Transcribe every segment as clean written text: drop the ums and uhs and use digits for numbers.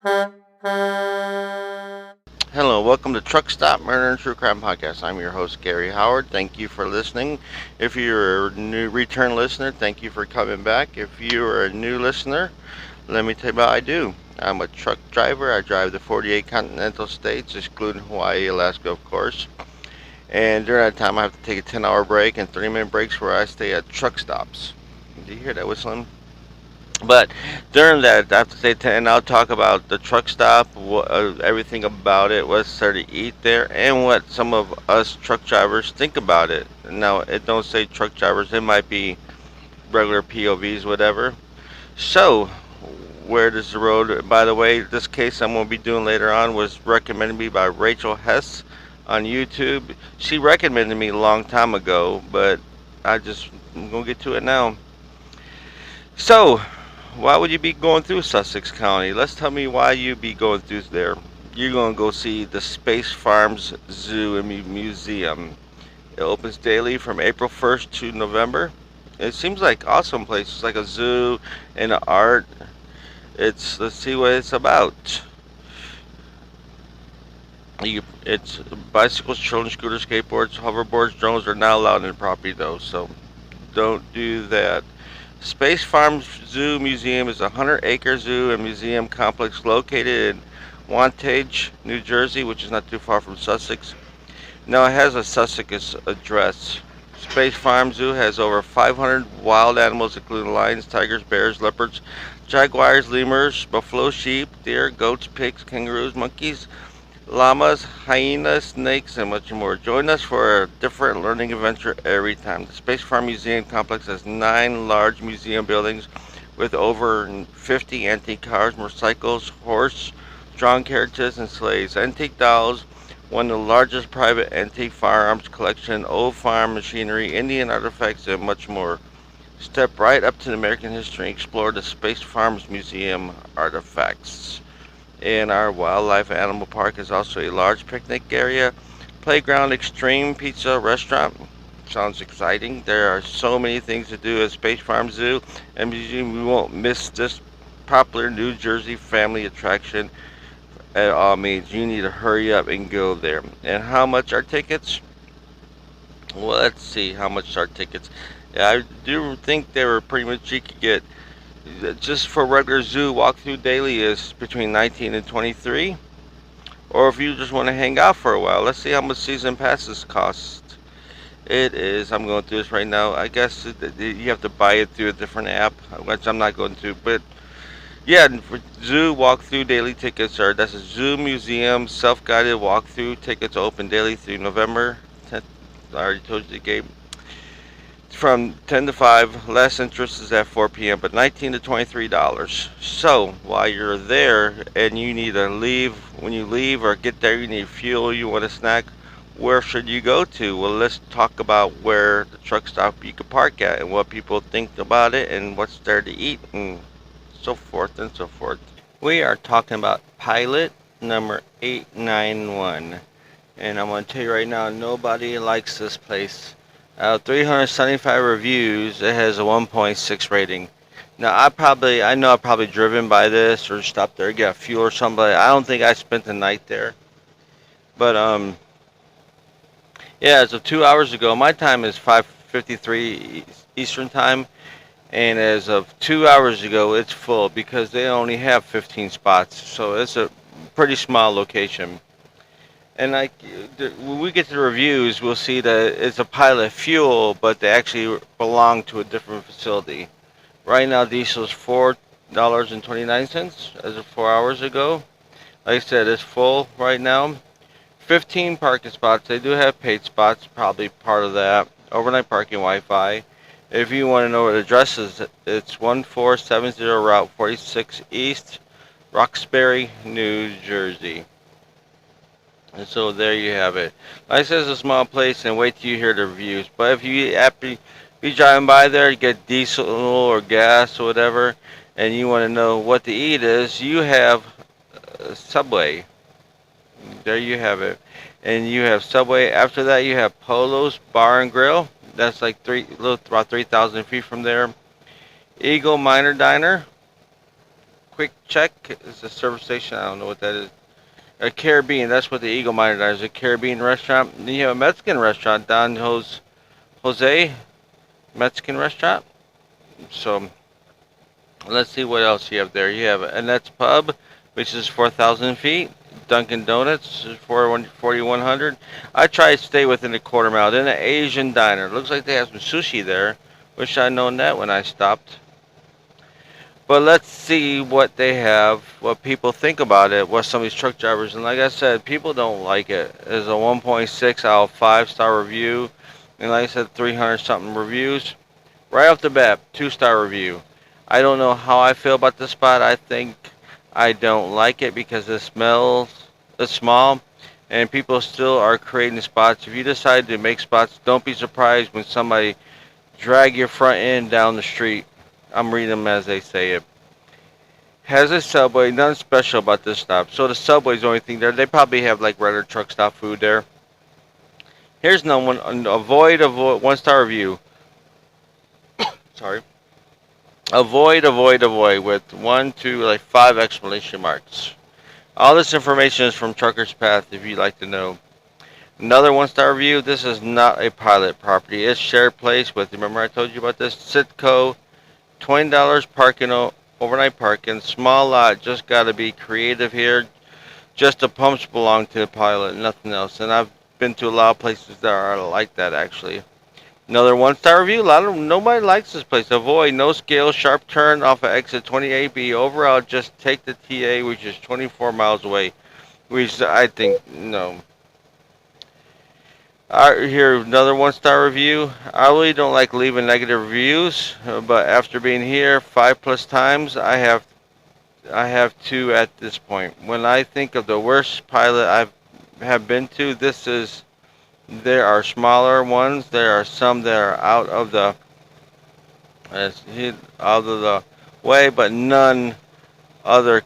Hello, welcome to Truck Stop Murder and True Crime Podcast. I'm your host, Gary Howard. Thank you for listening. If you're a new return listener, thank you for coming back. If you're a new listener, let me tell you what I do. I'm a truck driver. I drive the 48 continental states, excluding Hawaii, Alaska, of course. And during that time, I have to take a 10-hour break and 30-minute breaks where I stay at truck stops. Do you hear that whistling? But during that, I have to say, and I'll talk about the truck stop, everything about it, what's there to eat there, and what some of us truck drivers think about it. Now, it don't say truck drivers; it might be regular POVs, whatever. So, where does the road? By the way, this case I'm going to be doing later on was recommended to me by Rachel Hess on YouTube. She recommended me a long time ago, but I'm going to get to it now. So, why would you be going through Sussex County? Let's tell me why you be going through there. You're going to go see the Space Farms Zoo and Museum. It opens daily from April 1st to November. It seems like awesome place. It's like a zoo and an art. Let's see what it's about. It's bicycles, children, scooters, skateboards, hoverboards, drones are not allowed in the property though, so don't do that. Space Farms Zoo Museum is a 100-acre zoo and museum complex located in Wantage, New Jersey, which is not too far from Sussex. Now it has a Sussex address. Space Farm Zoo has over 500 wild animals, including lions, tigers, bears, leopards, jaguars, lemurs, buffalo, sheep, deer, goats, pigs, kangaroos, monkeys, llamas, hyenas, snakes, and much more. Join us for a different learning adventure every time. The Space Farm Museum Complex has 9 large museum buildings with over 50 antique cars, motorcycles, horse-drawn carriages, and sleighs, antique dolls, one of the largest private antique firearms collection, old farm machinery, Indian artifacts, and much more. Step right up to the American history and explore the Space Farms Museum artifacts. And our wildlife animal park is also a large picnic area, playground, extreme pizza restaurant. Sounds exciting. There are so many things to do at Space Farm Zoo and Museum. We won't miss this popular New Jersey family attraction at all means. You need to hurry up and go there. And how much are tickets? Well, let's see how much are tickets. Yeah, I do think they were pretty much you could get just for regular zoo walkthrough daily is between 19 and 23. Or if you just want to hang out for a while, let's see how much season passes cost. It is. I'm going through this right now. I guess you have to buy it through a different app, which I'm not going to. But yeah, for zoo walkthrough daily tickets are that's a zoo museum self-guided walkthrough tickets open daily through November 10th. I already told you the game. From 10 to 5, less interest is at 4 p.m., but $19 to $23. So, while you're there and you need to leave, when you leave or get there, you need fuel, you want a snack, where should you go to? Well, let's talk about where the truck stop you can park at and what people think about it and what's there to eat and so forth and so forth. We are talking about Pilot number 891. And I'm going to tell you right now, nobody likes this place. Out of 375 reviews, it has a 1.6 rating. Now, I know I've probably driven by this or stopped there to get fuel or something, but I don't think I spent the night there. But, yeah, as of 2 hours ago, my time is 5:53 Eastern time, and as of 2 hours ago, it's full because they only have 15 spots, so it's a pretty small location. And like when we get to the reviews, we'll see that it's a Pilot fuel, but they actually belong to a different facility. Right now, diesel is $4.29 as of 4 hours ago. Like I said, it's full right now. 15 parking spots. They do have paid spots, probably part of that. Overnight parking Wi-Fi. If you want to know what the address is, it's 1470 Route 46 East, Roxbury, New Jersey. And so there you have it. Like I said, it's a small place, and wait till you hear the reviews. But if you be driving by there, you get diesel or gas or whatever, and you want to know what to eat is, you have Subway. There you have it. And you have Subway. After that, you have Polo's Bar and Grill. That's like about 3,000 feet from there. Eagle Minor Diner. Quick Check is a service station. I don't know what that is. A Caribbean. That's what the Eagle Miner is. A Caribbean restaurant. Then you have a Mexican restaurant down Jose Mexican restaurant. So let's see what else you have there. You have Annette's Pub, which is 4,000 feet. Dunkin' Donuts is 4,100. I try to stay within a quarter mile. Then an Asian diner. Looks like they have some sushi there. Wish I'd known that when I stopped. But let's see what they have, what people think about it, what some of these truck drivers. And like I said, people don't like it. There's a 1.6 out of 5-star review. And like I said, 300 something reviews. Right off the bat, 2-star review. I don't know how I feel about this spot. I think I don't like it because it smells, it's small, and people still are creating spots. If you decide to make spots, don't be surprised when somebody drag your front end down the street. I'm reading them as they say it. Has a Subway, nothing special about this stop. So the Subway's the only thing there. They probably have like regular truck stop food there. Here's another one. Avoid 1-star review. Sorry. Avoid with 1, 2, like 5 exclamation marks. All this information is from Trucker's Path if you'd like to know. Another 1-star review. This is not a pilot property. It's shared place with, remember I told you about this? Citco. $20 parking, overnight parking. Small lot. Just got to be creative here. Just the pumps belong to the pilot, nothing else. And I've been to a lot of places that are like that actually. Another 1-star review. Nobody likes this place. Avoid, no scale, sharp turn off of exit 28B. Overall, just take the TA, which is 24 miles away. Which I think, no. Here, another 1-star review. I really don't like leaving negative reviews, but after being here 5+ times, I have 2 at this point. When I think of the worst pilot have been to, this is. There are smaller ones. There are some that are out of the way, but none other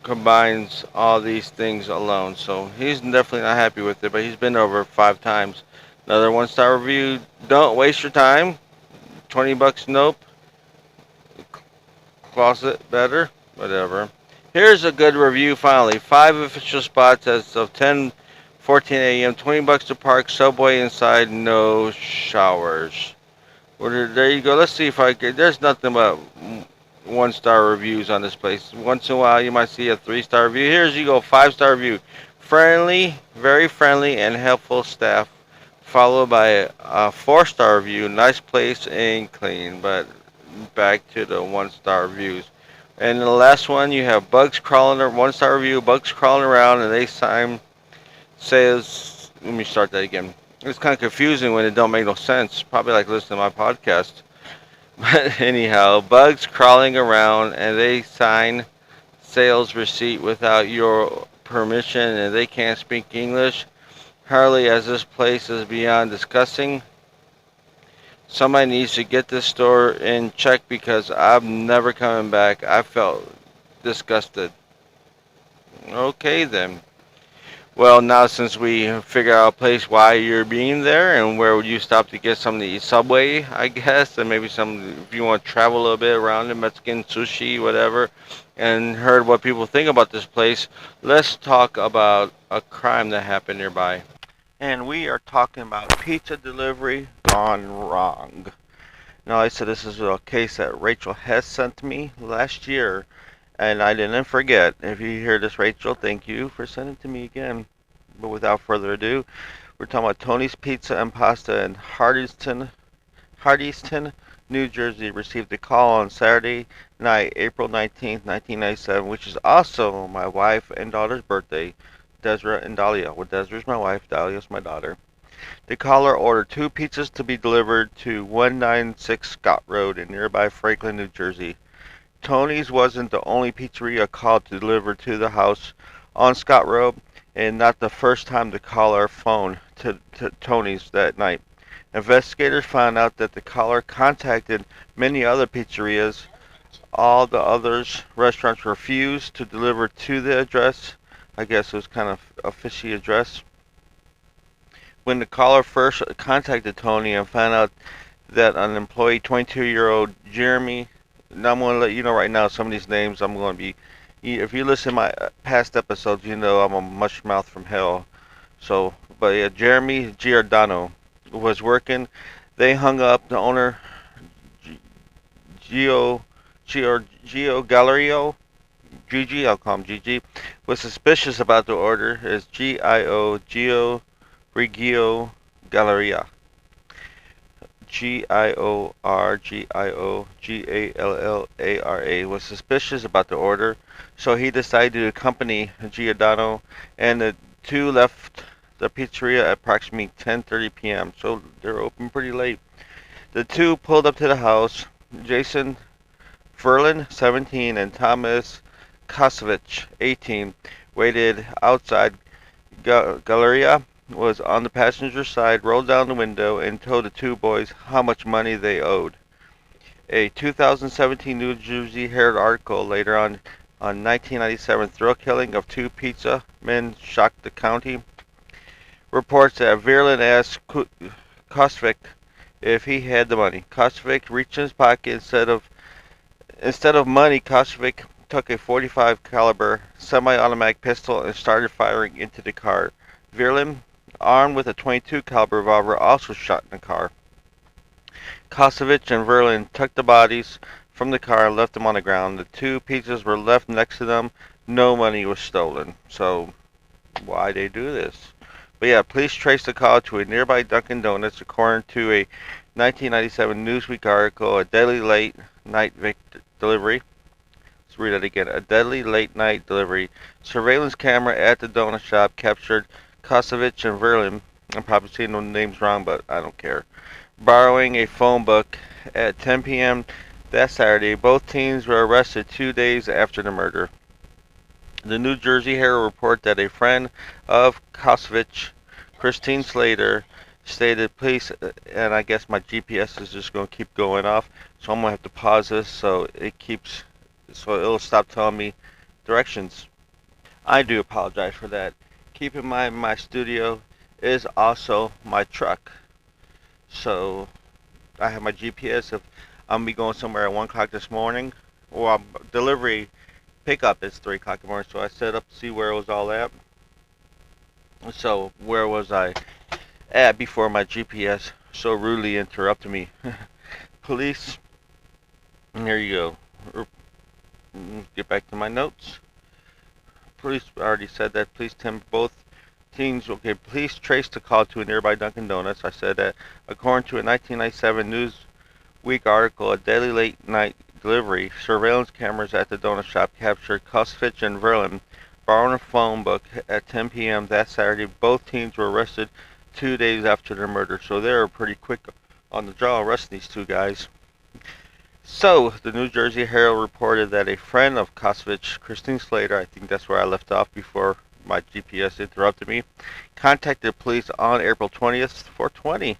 combines all these things alone. So he's definitely not happy with it, but he's been over 5 times. Another 1-star review. Don't waste your time. $20, nope. Closet better, whatever. Here's a good review finally. 5 official spots as of 10:14 a.m. $20 to park. Subway inside, no showers. Well, there you go. Let's see if I can. There's nothing but 1-star reviews on this place. Once in a while, you might see a 3-star review. Here's you go. 5-star review. Friendly, very friendly and helpful staff. Followed by a 4-star review. Nice place and clean. But back to the 1-star reviews. And the last one, you have bugs crawling. 1-star review. Bugs crawling around, and they says, let me start that again. It's kind of confusing when it don't make no sense. Probably like listening to my podcast. But anyhow, bugs crawling around and they sign sales receipt without your permission and they can't speak English. Hardly as this place is beyond discussing. Somebody needs to get this store in check because I'm never coming back. I felt disgusted. Okay then. Well, now since we figure out a place why you're being there and where would you stop to get some of the Subway, I guess, and maybe some, if you want to travel a little bit around the Mexican sushi, whatever, and heard what people think about this place, let's talk about a crime that happened nearby. And we are talking about pizza delivery gone wrong. Now, I said this is a case that Rachel Hess sent me last year. And I didn't forget. If you hear this, Rachel, thank you for sending it to me again. But without further ado, we're talking about Tony's Pizza and Pasta in Hardyston, New Jersey. Received a call on Saturday night, April 19th, 1997, which is also my wife and daughter's birthday, Desra and Dahlia. Well, Desra's my wife, Dahlia's my daughter. The caller ordered 2 pizzas to be delivered to 196 Scott Road in nearby Franklin, New Jersey. Tony's wasn't the only pizzeria called to deliver to the house on Scott Road, and not the first time the caller phoned to Tony's that night. Investigators found out that the caller contacted many other pizzerias. All the others restaurants refused to deliver to the address. I guess it was kind of a fishy address. When the caller first contacted Tony and found out that an employee, 22-year-old Jeremy Now I'm gonna let you know right now some of these names I'm gonna be. If you listen to my past episodes, you know I'm a mush mouth from hell. So, but yeah, Jeremy Giordano was working. They hung up the owner, G- Gio Gallerio, Gigi. I'll call him Gigi. Was suspicious about the order. Is Gio Rigio Galleria. Giorgio Gallara was suspicious about the order, so he decided to accompany Giordano, and the two left the pizzeria at approximately 10:30 p.m. So they're open pretty late. The two pulled up to the house. Jason Ferlin, 17, and Thomas Kosovic, 18, waited outside. Galleria was on the passenger side, rolled down the window, and told the two boys how much money they owed. A 2017 New Jersey Herald article later on 1997 thrill killing of two pizza men shocked the county reports that Virulin asked Kosovic if he had the money. Kosovic reached in his pocket instead of money. Kosovic took a 45 caliber semi-automatic pistol and started firing into the car. Virulin, armed with a 22 caliber revolver, also shot in the car. Kosovic and Verlin took the bodies from the car and left them on the ground. The two pizzas were left next to them. No money was stolen. So why they do this? But yeah, police traced the call to a nearby Dunkin' Donuts, according to a 1997 Newsweek article. A deadly late night delivery. Let's read that again. A deadly late night delivery. Surveillance camera at the donut shop captured Kosovic and Verlin. I'm probably saying the names wrong, but I don't care. Borrowing a phone book at 10 p.m. that Saturday. Both teens were arrested 2 days after the murder. The New Jersey Herald reported that a friend of Kosovic, Christine Slater, stated police, and I guess my GPS is just going to keep going off, so I'm going to have to pause this so it'll stop telling me directions. I do apologize for that. Keep in mind my studio is also my truck. So I have my GPS. If I'm gonna be going somewhere at 1 o'clock this morning, or delivery pickup is 3 o'clock in the morning, so I set up to see where it was all at. So where was I at before my GPS so rudely interrupted me? Police, and here you go. Get back to my notes. Police already said that. Police both teens. Okay, police traced the call to a nearby Dunkin' Donuts. I said that. According to a 1997 Newsweek article, a deadly late night delivery. Surveillance cameras at the donut shop captured Kosovic and Verlin borrowing a phone book at 10 p.m. that Saturday. Both teens were arrested 2 days after their murder, so they were pretty quick on the draw arresting these two guys. So, the New Jersey Herald reported that a friend of Kosovic, Christine Slater, I think that's where I left off before my GPS interrupted me, contacted police on April 20th, 420.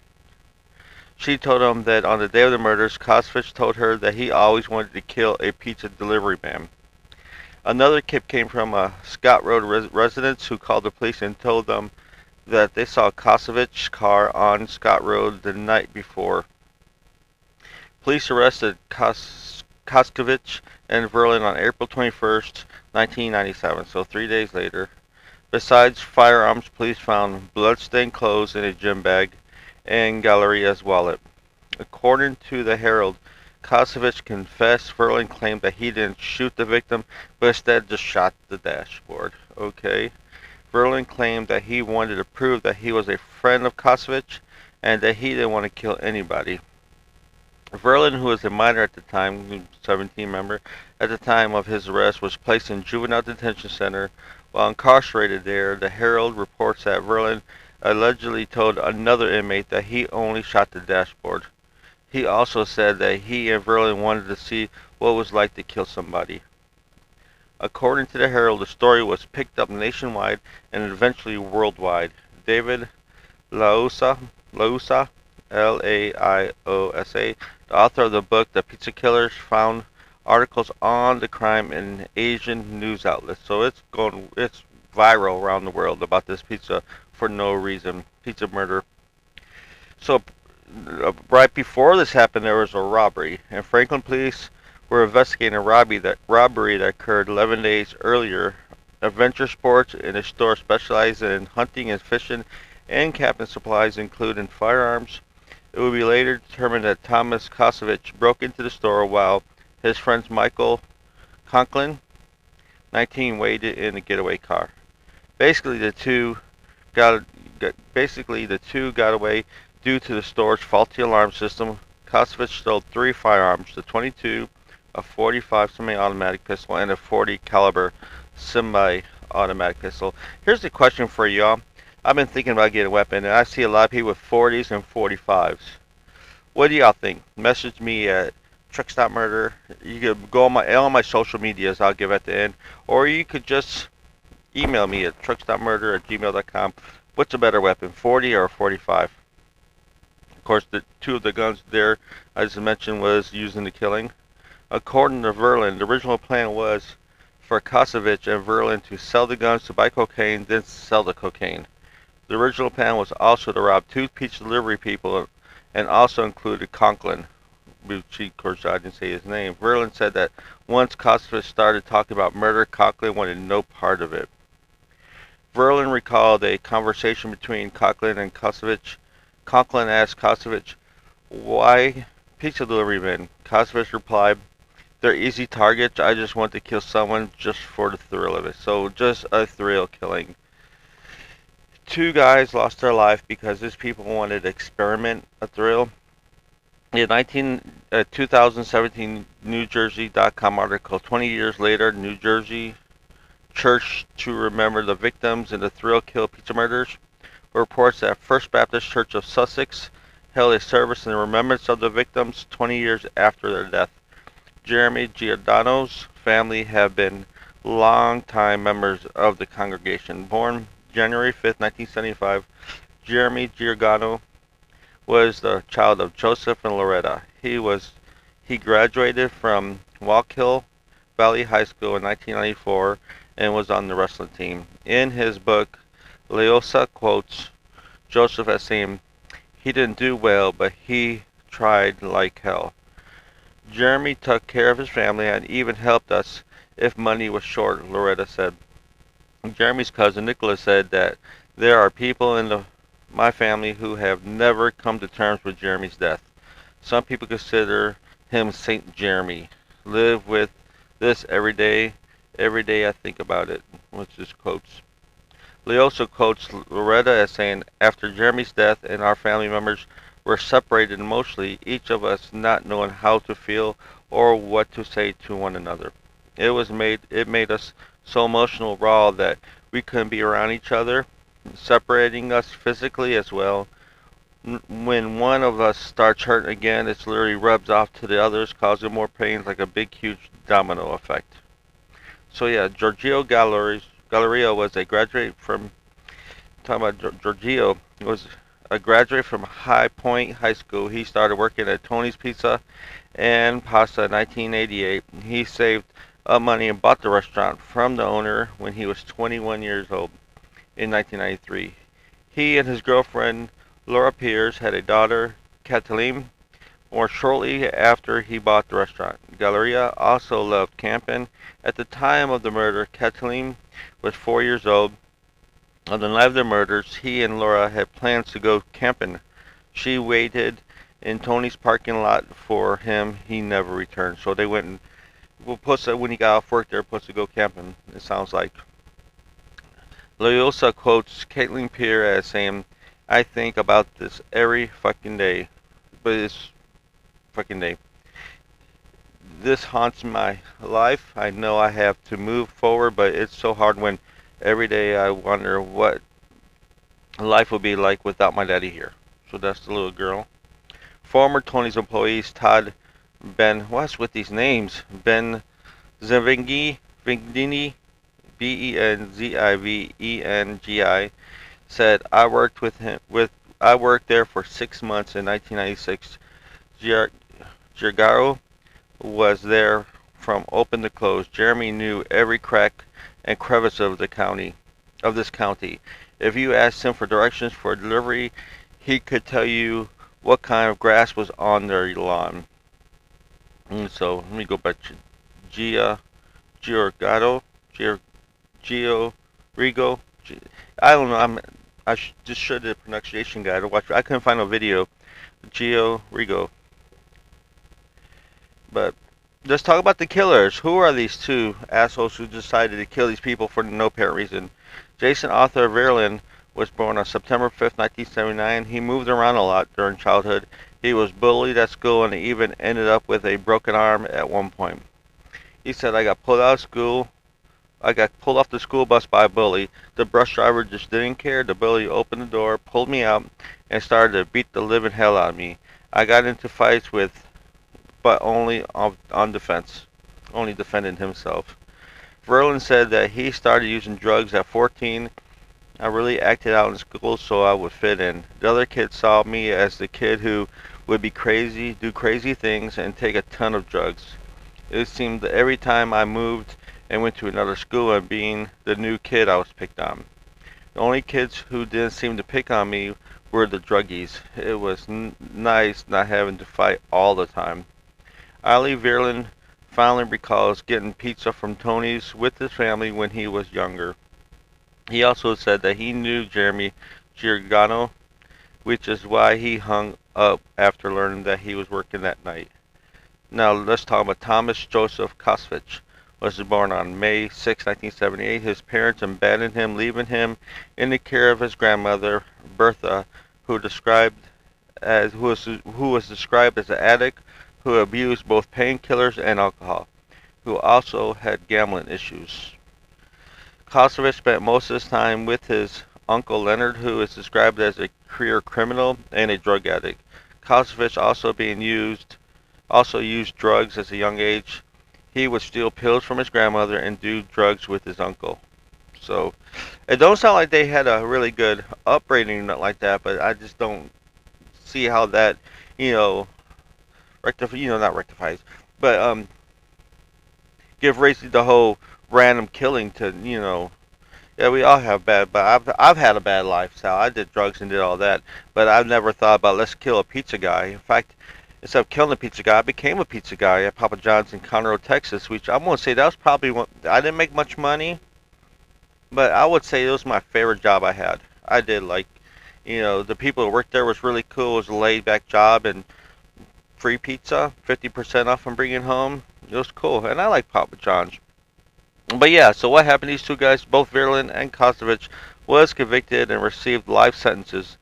She told him that on the day of the murders, Kosovic told her that he always wanted to kill a pizza delivery man. Another tip came from a Scott Road residents who called the police and told them that they saw Kosovic's car on Scott Road the night before. Police arrested Koskovic and Verlin on April 21st, 1997, so 3 days later. Besides firearms, police found blood-stained clothes in a gym bag and Galleria's wallet. According to the Herald, Kosovic confessed. Verlin claimed that he didn't shoot the victim, but instead just shot the dashboard. Okay. Verlin claimed that he wanted to prove that he was a friend of Kosovic and that he didn't want to kill anybody. Verlin, who was a minor at the time, 17 remember, at the time of his arrest, was placed in juvenile detention center. While incarcerated there, the Herald reports that Verlin allegedly told another inmate that he only shot the dashboard. He also said that he and Verlin wanted to see what it was like to kill somebody. According to the Herald, the story was picked up nationwide and eventually worldwide. David Lausa, Laiosa, the author of the book The Pizza Killers, found articles on the crime in Asian news outlets. So it's viral around the world about this pizza for no reason, pizza murder. So right before this happened, there was a robbery, and Franklin police were investigating a robbery that occurred 11 days earlier. Adventure Sports, in a store specializing in hunting and fishing and camping supplies, including firearms. It would be later determined that Thomas Kosovich broke into the store while his friends Michael Conklin, 19, waited in the getaway car. Basically, got the two got away due to the store's faulty alarm system. Kosovich stole three firearms: the 22, a 45 semi-automatic pistol, and a 40 caliber semi-automatic pistol. Here's the question for y'all. I've been thinking about getting a weapon, and I see a lot of people with 40s and 45s. What do y'all think? Message me at Truck.Murder. You could go on all my social medias. I'll give at the end, or you could just email me at trucks.murder@gmail.com. What's a better weapon, 40 or 45? Of course, the two of the guns there, as I mentioned, was used in the killing. According to Verlin, the original plan was for Kosovich and Verlin to sell the guns to buy cocaine, then sell the cocaine. The original plan was also to rob two pizza delivery people and also included Conklin, which of course I didn't say his name. Verlin said that once Kosovich started talking about murder, Conklin wanted no part of it. Verlin recalled a conversation between Conklin and Kosovich. Conklin asked Kosovich, "Why pizza delivery men?" Kosovich replied, "They're easy targets. I just want to kill someone just for the thrill of it." So just a thrill killing. Two guys lost their life because these people wanted to experiment a thrill. In 2017 NewJersey.com article, 20 years later, New Jersey Church to remember the victims in the thrill kill pizza murders, reports that First Baptist Church of Sussex held a service in remembrance of the victims 20 years after their death. Jeremy Giordano's family have been long-time members of the congregation. Born January 5, 1975, Jeremy Giordano was the child of Joseph and Loretta. He graduated from Wallkill Valley High School in 1994 and was on the wrestling team. In his book, Leosa quotes Joseph as saying, "He didn't do well, but he tried like hell." Jeremy took care of his family and even helped us if money was short, Loretta said. Jeremy's cousin Nicholas said that there are people in my family who have never come to terms with Jeremy's death. Some people consider him Saint Jeremy. Live with this every day. Every day I think about it, which is quotes. Leosa quotes Loretta as saying, "After Jeremy's death and our family members were separated emotionally, each of us not knowing how to feel or what to say to one another. It made us so emotional raw that we couldn't be around each other, separating us physically as well. When one of us starts hurting again, it literally rubs off to the others, causing more pain, like a big, huge domino effect." So yeah, Giorgio Galleria was a graduate from, talking about Giorgio, was a graduate from High Point High School. He started working at Tony's Pizza and Pasta in 1988. He saved up money and bought the restaurant from the owner when he was 21 years old in 1993. He and his girlfriend Laura Pierce had a daughter, Kathleen, born shortly after he bought the restaurant. Galleria also loved camping. At the time of the murder, Kathleen was 4 years old. On the night of the murders, he and Laura had plans to go camping. She waited in Tony's parking lot for him. He never returned. So they went and, when he got off work, they were supposed to go camping, it sounds like. Leosa quotes Caitlin Peer as saying, "I think about this every fucking day." But it's fucking day. This haunts my life. I know I have to move forward, but it's so hard when every day I wonder what life would be like without my daddy here. So that's the little girl. Former Tony's employees Todd Ben, what's with these names? Ben Vindini, Benzivенgi, said, I worked there for 6 months in 1996. Giorgaro was there from open to close. Jeremy knew every crack and crevice of this county. If you asked him for directions for delivery, he could tell you what kind of grass was on their lawn. And so let me go back to Gia Giorgato, Gio Rigo. I don't know. Just showed the pronunciation guide to watch. I couldn't find no video. Gio Rigo. But let's talk about the killers. Who are these two assholes who decided to kill these people for no apparent reason? Jason Arthur Verlin was born on September 5th, 1979. He moved around a lot during childhood. He was bullied at school and even ended up with a broken arm at one point. He said, I got pulled out of school. I got pulled off the school bus by a bully. The bus driver just didn't care. The bully opened the door, pulled me out, and started to beat the living hell out of me. I got into fights with, but only on defense, only defending himself. Verlin said that he started using drugs at 14. I really acted out in school so I would fit in. The other kids saw me as the kid who would be crazy, do crazy things, and take a ton of drugs. It seemed that every time I moved and went to another school and being the new kid, I was picked on. The only kids who didn't seem to pick on me were the druggies. It was nice not having to fight all the time. Ali Verlin finally recalls getting pizza from Tony's with his family when he was younger. He also said that he knew Jeremy Giordano, which is why he hung up after learning that he was working that night. Now let's talk about Thomas Joseph Kosovich. Was born on May 6, 1978. His parents abandoned him, leaving him in the care of his grandmother, Bertha, who was described as an addict who abused both painkillers and alcohol, who also had gambling issues. Kosovich spent most of his time with his uncle Leonard, who is described as a career criminal and a drug addict. Kosovich also used drugs at a young age. He would steal pills from his grandmother and do drugs with his uncle. So it don't sound like they had a really good upbringing like that, but I just don't see how that, you know, not rectifies, but give rise to the whole random killing to, yeah, we all have bad, but I've had a bad lifestyle. I did drugs and did all that, but I've never thought about let's kill a pizza guy. In fact, instead of killing a pizza guy, I became a pizza guy at Papa John's in Conroe, Texas, which I'm gonna say that was probably one. I didn't make much money, but I would say it was my favorite job I had. I did like, the people who worked there was really cool. It was a laid back job and free pizza, 50% off from bringing home. It was cool, and I like Papa John's. But yeah, so what happened? These two guys, both Verlin and Kosovich, was convicted and received life sentences.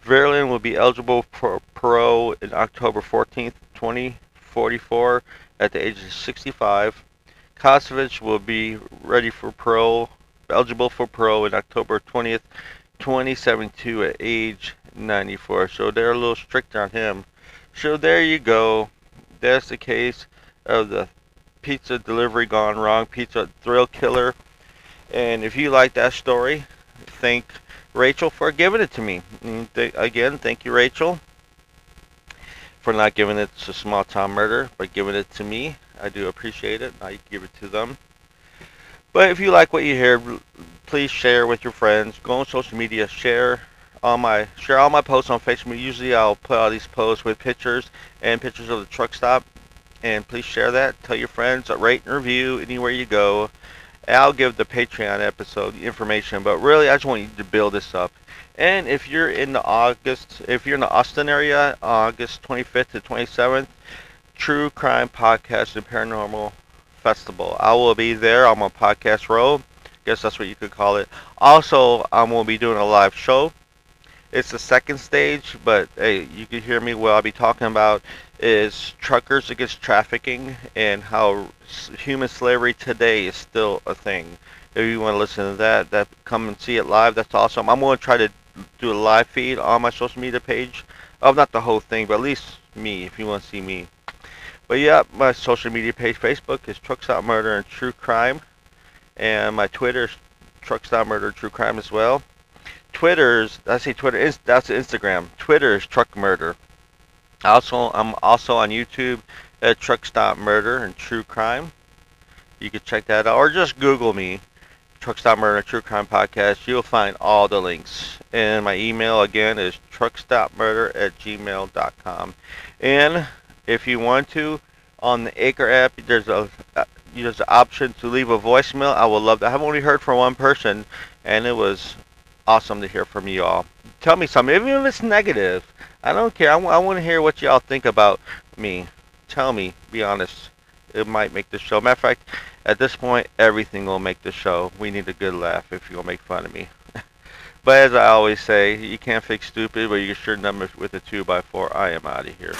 Verlin will be eligible for parole in October 14th, 2044, at the age of 65. Kosovich will be eligible for parole in October 20th, 2072, at age 94. So they're a little strict on him. So there you go. That's the case of the pizza delivery gone wrong, pizza thrill killer. And if you like that story, thank Rachel for giving it to me. Again, thank you, Rachel, for not giving it to Small Town Murder, but giving it to me. I do appreciate it. I give it to them. But if you like what you hear, please share with your friends. Go on social media, share all my posts on Facebook. Usually I'll put all these posts with pictures and pictures of the truck stop. And please share that. Tell your friends. Rate and review anywhere you go. I'll give the Patreon episode information, but really I just want you to build this up. And if you're in the Austin area, August 25th to 27th, True Crime Podcast and Paranormal Festival. I will be there. I'm on Podcast Row. Guess that's what you could call it. Also, I'm going to be doing a live show. It's the second stage, but hey, you can hear me. What I'll be talking about is truckers against trafficking and how human slavery today is still a thing. If you want to listen to that come and see it live. That's awesome. I'm going to try to do a live feed on my social media page. Not the whole thing, but at least me, if you want to see me. But yeah, my social media page, Facebook, is Truck Stop Murder and True Crime. And my Twitter is Truck Stop Murder and True Crime as well. That's Instagram. Twitter is Truck Murder. I'm also on YouTube at Truck Stop Murder and True Crime. You can check that out, or just Google me, Truck Stop Murder and True Crime Podcast. You'll find all the links. And my email again is truckstopmurder@gmail.com. And if you want to, on the Anchor app. There's an option to leave a voicemail. I would love that. I've only heard from one person, and it was awesome to hear from you all. Tell me something, even if it's negative. I don't care. I want to hear what y'all think about me. Tell me. Be honest. It might make the show. Matter of fact, at this point, everything will make the show. We need a good laugh if you're gonna make fun of me. But as I always say, you can't fix stupid, but you can sure number with a 2x4. I am out of here.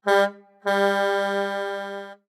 Huh?